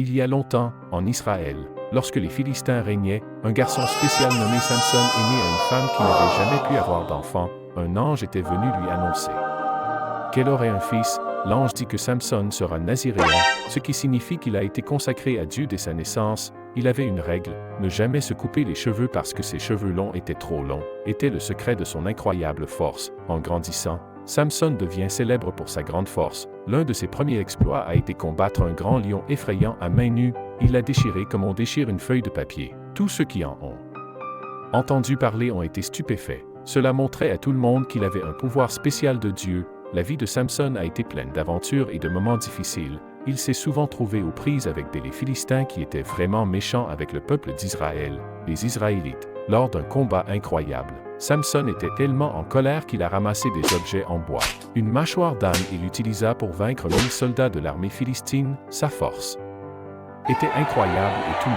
Il y a longtemps, en Israël, lorsque les Philistins régnaient, un garçon spécial nommé Samson est né à une femme qui n'avait jamais pu avoir d'enfant. Un ange était venu lui annoncer qu'elle aurait un fils. L'ange dit que Samson sera naziréen, ce qui signifie qu'il a été consacré à Dieu dès sa naissance. Il avait une règle, ne jamais se couper les cheveux parce que ses cheveux longs étaient trop longs, était le secret de son incroyable force. En grandissant, Samson devient célèbre pour sa grande force. L'un de ses premiers exploits a été combattre un grand lion effrayant à main nue. Il l'a déchiré comme on déchire une feuille de papier. Tous ceux qui en ont entendu parler ont été stupéfaits. Cela montrait à tout le monde qu'il avait un pouvoir spécial de Dieu. La vie de Samson a été pleine d'aventures et de moments difficiles. Il s'est souvent trouvé aux prises avec les Philistins qui étaient vraiment méchants avec le peuple d'Israël, les Israélites. Lors d'un combat incroyable, Samson était tellement en colère qu'il a ramassé des objets en bois. Une mâchoire d'âne et l'utilisa pour vaincre 1000 soldats de l'armée philistine. Sa force était incroyable et tout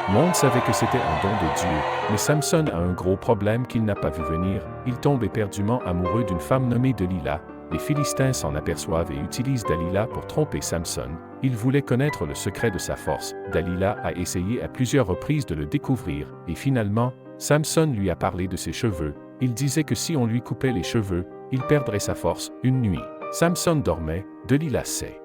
le monde savait que c'était un don de Dieu. Mais Samson a un gros problème qu'il n'a pas vu venir. Il tombe éperdument amoureux d'une femme nommée Dalila. Les Philistins s'en aperçoivent et utilisent Dalila pour tromper Samson. Ils voulaient connaître le secret de sa force. Dalila a essayé à plusieurs reprises de le découvrir, et finalement, Samson lui a parlé de ses cheveux. Il disait que si on lui coupait les cheveux, il perdrait sa force. Une nuit, Samson dormait, Dalila s'est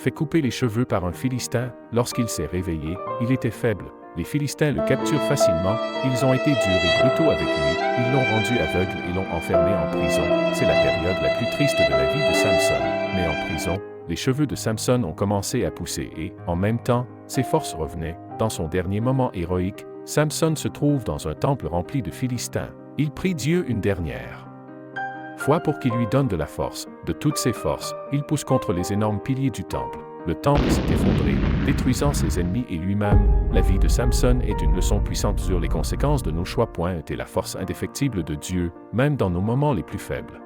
fait couper les cheveux par un Philistin. Lorsqu'il s'est réveillé, il était faible. Les Philistins le capturent facilement. Ils ont été durs et brutaux avec lui. Ils l'ont rendu aveugle et l'ont enfermé en prison. C'est la période la plus triste de la vie de Samson. Mais en prison, les cheveux de Samson ont commencé à pousser et, en même temps, ses forces revenaient. Dans son dernier moment héroïque, Samson se trouve dans un temple rempli de Philistins. Il prie Dieu une dernière fois pour qu'il lui donne de la force. De toutes ses forces, il pousse contre les énormes piliers du temple. Le temple s'est effondré, détruisant ses ennemis et lui-même. La vie de Samson est une leçon puissante sur les conséquences de nos choix. Était la force indéfectible de Dieu, même dans nos moments les plus faibles.